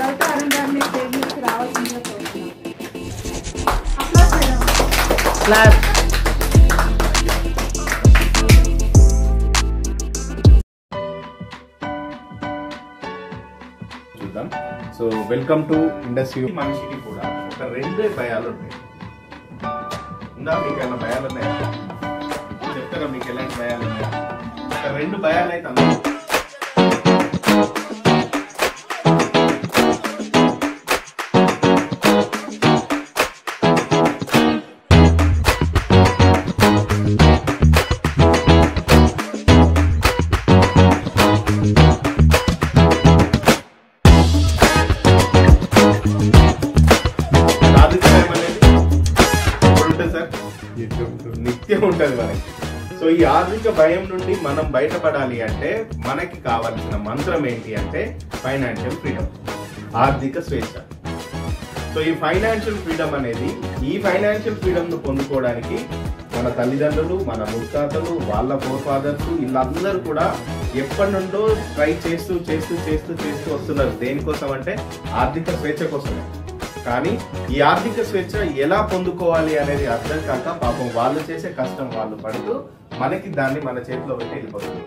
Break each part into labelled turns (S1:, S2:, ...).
S1: లలిత అరుణ్ గారిని స్టేజ్ మీదకి రావాల్సిందిగా కోరుతున్నాను.
S2: చూద్దాం. So welcome to industry. మనిషికి కూడా ఒక రెండే భయాలు ఉంటాయి. ఉందా మీకు ఏమైనా భయాలు ఉన్నాయా? చెప్తారా మీకు ఎలాంటి భయాలు ఉన్నాయా? ఒక రెండు భయాలు అయితే అన్నా. నిత్యం ఉంటుంది మనకి. సో ఈ ఆర్థిక భయం నుండి మనం బయటపడాలి అంటే మనకి కావాల్సిన మంత్రం ఏంటి అంటే ఫైనాన్షియల్ ఫ్రీడమ్, ఆర్థిక స్వేచ్ఛ. సో ఈ ఫైనాన్షియల్ ఫ్రీడమ్ అనేది, ఈ ఫైనాన్షియల్ ఫ్రీడమ్ ను పొందుకోవడానికి మన తల్లిదండ్రులు, మన ముత్తాతలు, వాళ్ళ ఫోర్ ఫాదర్స్ వీళ్ళందరూ కూడా ఎప్పటి నుండో ట్రై చేస్తూ వస్తున్నారు. దేనికోసం అంటే ఆర్థిక స్వేచ్ఛ కోసమే. కానీ ఈ ఆర్థిక స్వేచ్ఛ ఎలా పొందుకోవాలి అనేది అర్థం కాక పాపం వాళ్ళు చేసే కష్టం వాళ్ళు పడుతూ మనకి దాన్ని మన చేతిలో పెట్టి వెళ్ళిపోతుంది.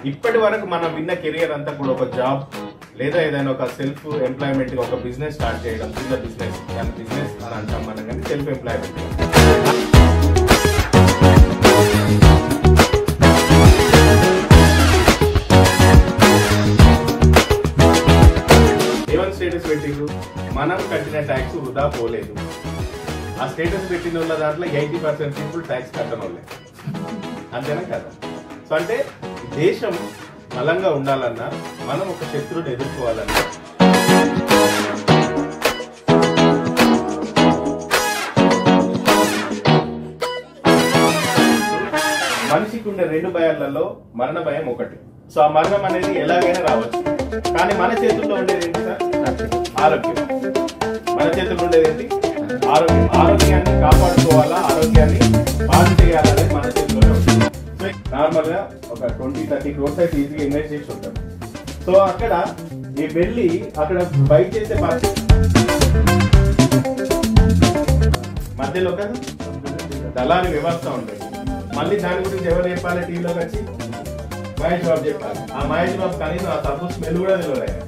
S2: ఇప్పటి వరకు మనం విన్న కెరియర్ అంతా కూడా ఒక జాబ్ లేదా ఏదైనా ఒక సెల్ఫ్ ఎంప్లాయ్మెంట్ ఒక బిజినెస్ స్టార్ట్ చేయడం, చిన్న బిజినెస్, దాని బిజినెస్ అని అంటాం మనం, కానీ సెల్ఫ్ ఎంప్లాయ్మెంట్. ఏమని స్టేటస్ పెట్టిండ్రు? మనం కట్టిన ట్యాక్స్ వృధా పోలేదు. ఆ స్టేటస్ పెట్టిన వాళ్ళ దాంట్లో 80% పీపుల్ ట్యాక్స్ కట్టడం వాళ్ళే. అంతేనా కదా? సో అంటే దేశం బలంగా ఉండాలన్నా మనం ఒక శత్రువుని ఎదుర్కోవాలన్నా మనిషికి ఉండే రెండు భయాలలో మరణ భయం ఒకటి. సో ఆ మరణం అనేది ఎలాగైనా రావచ్చు, కానీ మన చేతుల్లో ఉండేది ఏంటి సార్? ఆరోగ్యం. మన చేతుల్లో ఉండేది ఏంటి? ఆరోగ్యం. ఆరోగ్యాన్ని కాపాడుకోవాలా, ఆరోగ్యాన్ని బాగు చేయాలనేది మన చేతుల్లోనే ఉంటుంది. నార్మల్ గా ఒక 20-30 crores అయితే ఈజీగా ఇన్వెస్ట్ చేసి ఉంటాం. సో అక్కడ ఈ వెళ్ళి అక్కడ బై చేసే మధ్యలో ఒక దళారి వ్యవస్థ ఉంటుంది. మళ్ళీ దాని గురించి ఎవరు చెప్పాలి? టీవీలోకి వచ్చి మహేష్ బాబు చెప్పాలి. ఆ మహేష్ బాబు కనీసం ఆ సబ్బు స్మెల్ కూడా తెలియదు.